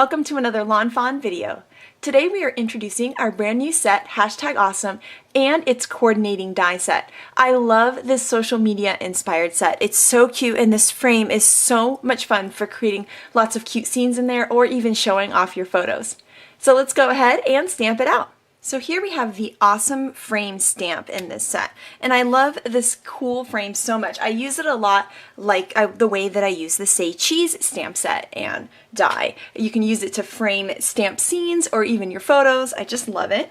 welcome to another Lawn Fawn video. Today we are introducing our brand new set, #awesome, and its coordinating die set. I love this social media inspired set. It's so cute and this frame is so much fun for creating lots of cute scenes in there or even showing off your photos. So let's go ahead and stamp it out. So here we have the awesome frame stamp in this set, and I love this cool frame so much. I use it a lot like the way that I use the Say Cheese stamp set and die. You can use it to frame stamp scenes or even your photos. I just love it.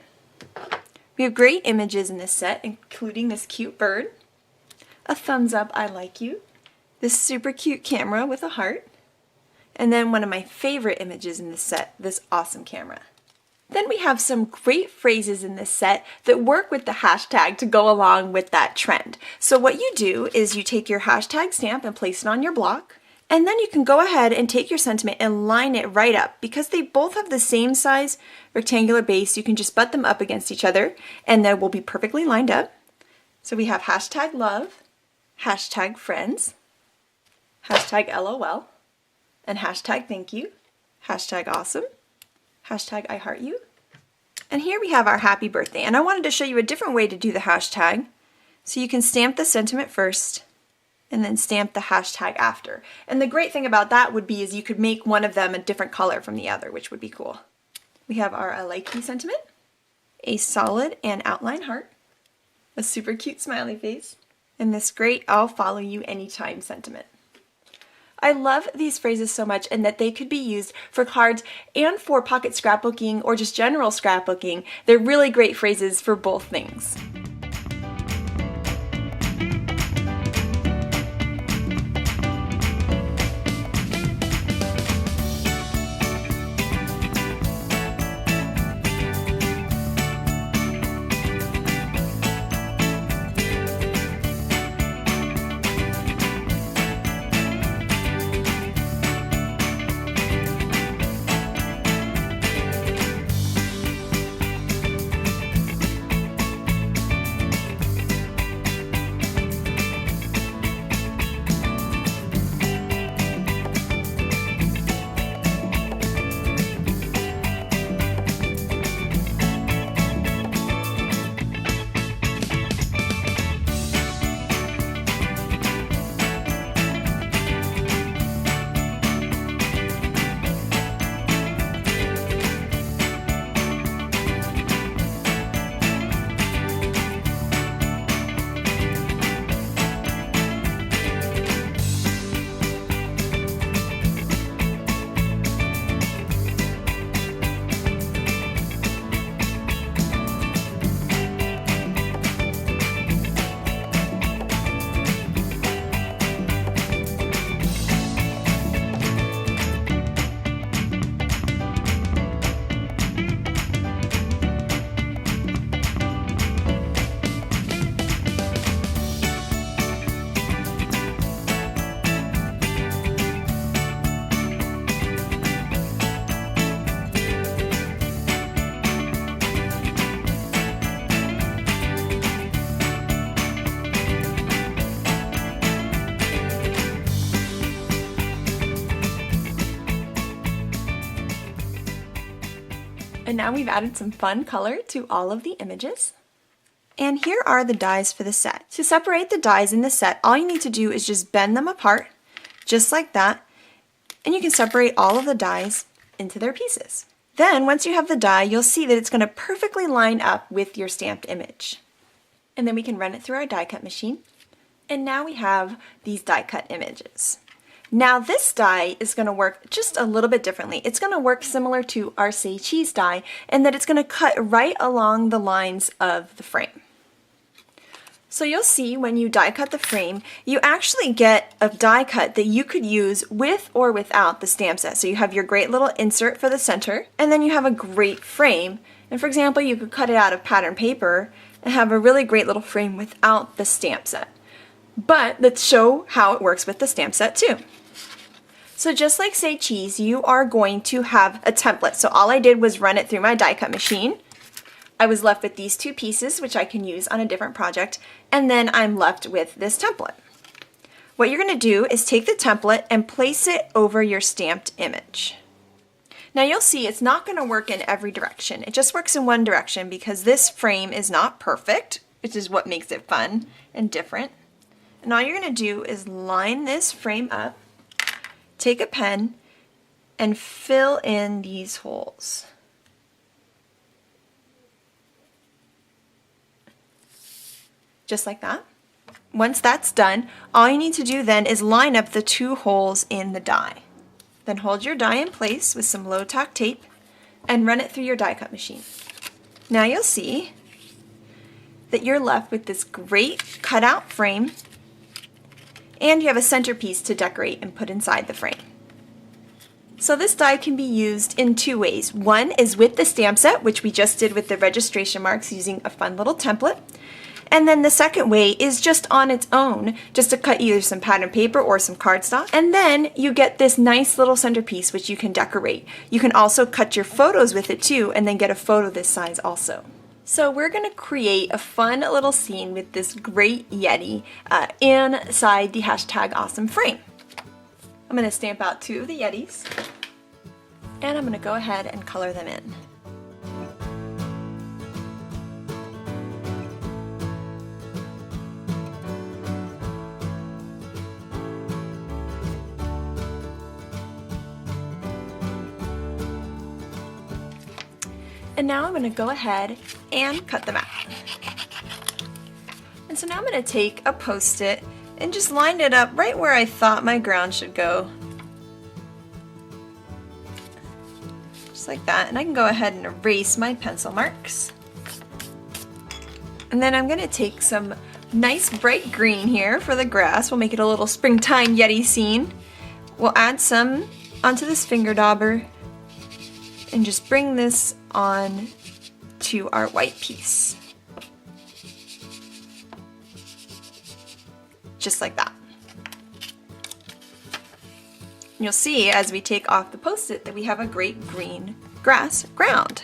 We have great images in this set, including this cute bird, a thumbs up I like you, this super cute camera with a heart, and then one of my favorite images in this set, this awesome camera. Then we have some great phrases in this set that work with the hashtag to go along with that trend. So what you do is you take your hashtag stamp and place it on your block, and then you can go ahead and take your sentiment and line it right up. Because they both have the same size rectangular base, you can just butt them up against each other and they will be perfectly lined up. So we have hashtag love, hashtag friends, hashtag LOL, and hashtag thank you, hashtag awesome, hashtag I heart you. And here we have our happy birthday, and I wanted to show you a different way to do the hashtag. So you can stamp the sentiment first and then stamp the hashtag after. And the great thing about that would be is you could make one of them a different color from the other, which would be cool. We have our I like you sentiment, a solid and outline heart, a super cute smiley face, and this great I'll follow you anytime sentiment. I love these phrases so much and that they could be used for cards and for pocket scrapbooking or just general scrapbooking. They're really great phrases for both things. And now we've added some fun color to all of the images. And here are the dies for the set. To separate the dies in the set, all you need to do is just bend them apart, just like that, and you can separate all of the dies into their pieces. Then, once you have the die, you'll see that it's going to perfectly line up with your stamped image. And then we can run it through our die cut machine. And now we have these die cut images. Now this die is going to work just a little bit differently. It's going to work similar to our Say Cheese die in that it's going to cut right along the lines of the frame. So you'll see when you die cut the frame, you actually get a die cut that you could use with or without the stamp set. So you have your great little insert for the center, and then you have a great frame. And for example, you could cut it out of pattern paper and have a really great little frame without the stamp set. But let's show how it works with the stamp set too. So just like Say Cheese, you are going to have a template. So all I did was run it through my die cut machine. I was left with these two pieces, which I can use on a different project, and then I'm left with this template. What you're going to do is take the template and place it over your stamped image. Now you'll see it's not going to work in every direction. It just works in one direction because this frame is not perfect, which is what makes it fun and different. And all you're going to do is line this frame up, take a pen, and fill in these holes. Just like that. Once that's done, all you need to do then is line up the 2 holes in the die. Then hold your die in place with some low tack tape and run it through your die cut machine. Now you'll see that you're left with this great cutout frame, and you have a centerpiece to decorate and put inside the frame. So this die can be used in 2 ways. One is with the stamp set, which we just did with the registration marks using a fun little template. And then the second way is just on its own, just to cut either some pattern paper or some cardstock. And then you get this nice little centerpiece which you can decorate. You can also cut your photos with it too, and then get a photo this size also. So we're going to create a fun little scene with this great Yeti inside the #awesome frame. I'm going to stamp out 2 of the Yetis, and I'm going to go ahead and color them in. And now I'm going to go ahead and cut them out. And so now I'm going to take a Post-it and just line it up right where I thought my ground should go. Just like that. And I can go ahead and erase my pencil marks. And then I'm going to take some nice bright green here for the grass. We'll make it a little springtime Yeti scene. We'll add some onto this finger dauber and just bring this on to our white piece. Just like that. You'll see as we take off the Post-it that we have a great green grass ground.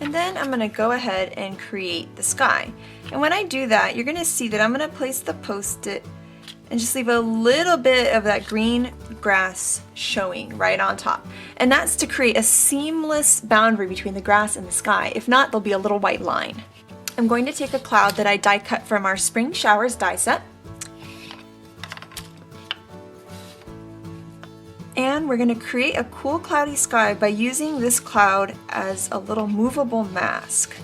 And then I'm going to go ahead and create the sky. And when I do that, you're going to see that I'm going to place the Post-it and just leave a little bit of that green grass showing right on top. And that's to create a seamless boundary between the grass and the sky. If not, there'll be a little white line. I'm going to take a cloud that I die cut from our Spring Showers die set. And we're going to create a cool cloudy sky by using this cloud as a little movable mask.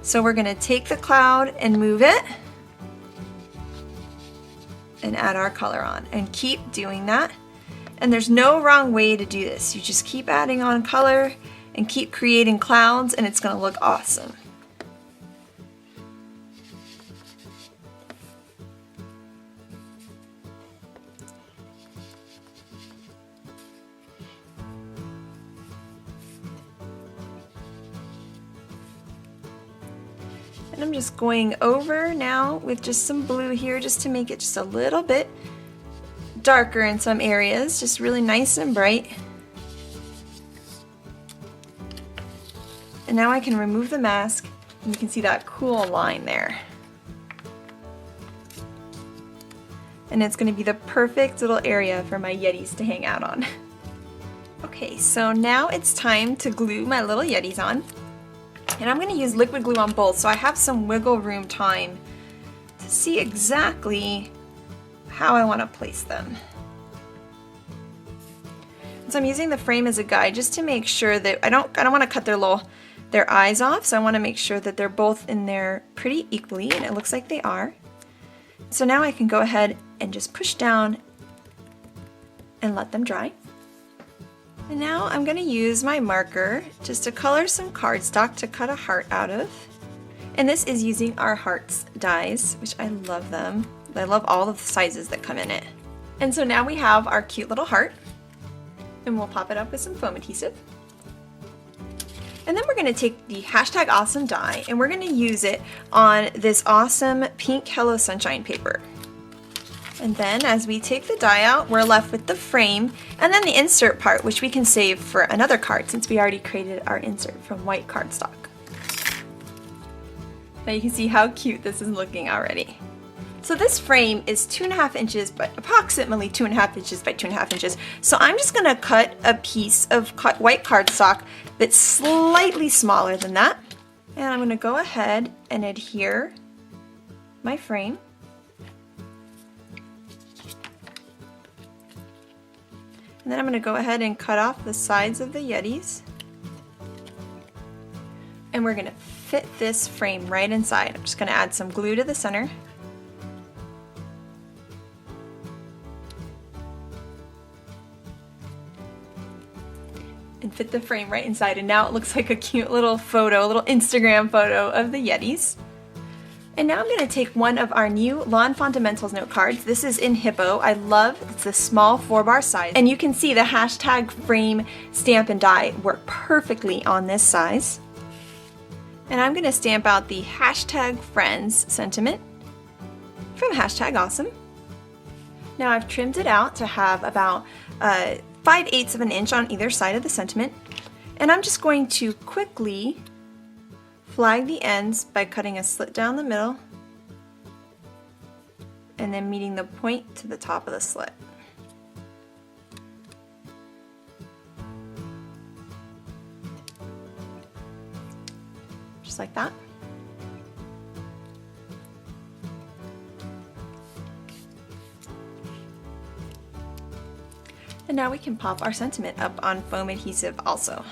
So we're going to take the cloud and move it and add our color on, and keep doing that. And there's no wrong way to do this. You just keep adding on color and keep creating clouds, and it's going to look awesome. And I'm just going over now with just some blue here just to make it just a little bit darker in some areas, just really nice and bright. And now I can remove the mask and you can see that cool line there. And it's going to be the perfect little area for my Yetis to hang out on. Okay, so now it's time to glue my little Yetis on. And I'm going to use liquid glue on both, so I have some wiggle room time to see exactly how I want to place them. So I'm using the frame as a guide just to make sure that I don't want to cut their eyes off, so I want to make sure that they're both in there pretty equally, and it looks like they are. So now I can go ahead and just push down and let them dry. And now I'm going to use my marker just to color some cardstock to cut a heart out of. And this is using our hearts dies, which I love them. I love all of the sizes that come in it. And so now we have our cute little heart, and we'll pop it up with some foam adhesive. And then we're going to take the #awesome die and we're going to use it on this awesome pink Hello Sunshine paper. And then as we take the die out, we're left with the frame and then the insert part, which we can save for another card since we already created our insert from white cardstock. Now you can see how cute this is looking already. So this frame is 2.5 inches, but approximately 2.5 inches by 2.5 inches. So I'm just gonna cut a piece of white cardstock that's slightly smaller than that. And I'm gonna go ahead and adhere my frame. And then I'm gonna go ahead and cut off the sides of the Yetis. And we're gonna fit this frame right inside. I'm just gonna add some glue to the center. And fit the frame right inside, and now it looks like a cute little photo, a little Instagram photo of the Yetis. And now I'm going to take one of our new Lawn Fundamentals note cards. This is in Hippo. I love, it's a small 4-bar size, and you can see the hashtag frame, stamp, and die work perfectly on this size. And I'm going to stamp out the hashtag friends sentiment from hashtag awesome. Now I've trimmed it out to have about 5/8 of an inch on either side of the sentiment, and I'm just going to quickly flag the ends by cutting a slit down the middle and then meeting the point to the top of the slit. Just like that. And now we can pop our sentiment up on foam adhesive also.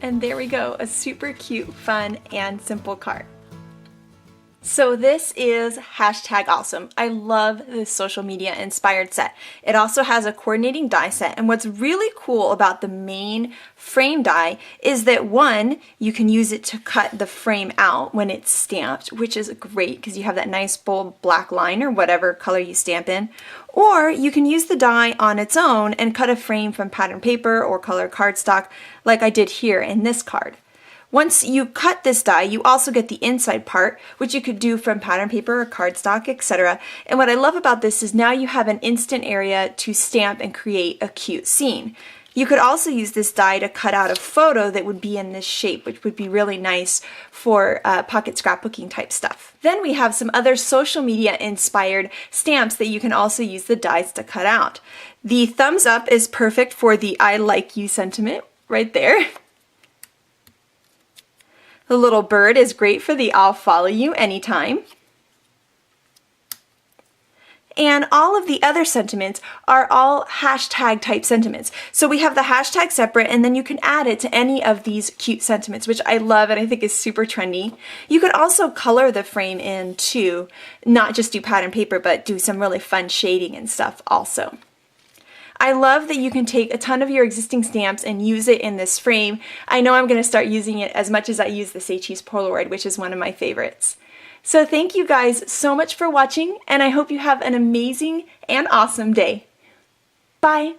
And there we go, a super cute, fun, and simple card. So this is hashtag awesome. I love this social media inspired set. It also has a coordinating die set, and what's really cool about the main frame die is that one, you can use it to cut the frame out when it's stamped, which is great because you have that nice bold black line or whatever color you stamp in. Or you can use the die on its own and cut a frame from pattern paper or color cardstock like I did here in this card. Once you cut this die, you also get the inside part, which you could do from pattern paper or cardstock, etc. And what I love about this is now you have an instant area to stamp and create a cute scene. You could also use this die to cut out a photo that would be in this shape, which would be really nice for pocket scrapbooking type stuff. Then we have some other social media inspired stamps that you can also use the dies to cut out. The thumbs up is perfect for the I like you sentiment right there. The little bird is great for the I'll follow you anytime. And all of the other sentiments are all hashtag type sentiments. So we have the hashtag separate, and then you can add it to any of these cute sentiments, which I love and I think is super trendy. You could also color the frame in too, not just do pattern paper, but do some really fun shading and stuff also. I love that you can take a ton of your existing stamps and use it in this frame. I know I'm going to start using it as much as I use the Say Cheese Polaroid, which is one of my favorites. So thank you guys so much for watching, and I hope you have an amazing and awesome day. Bye!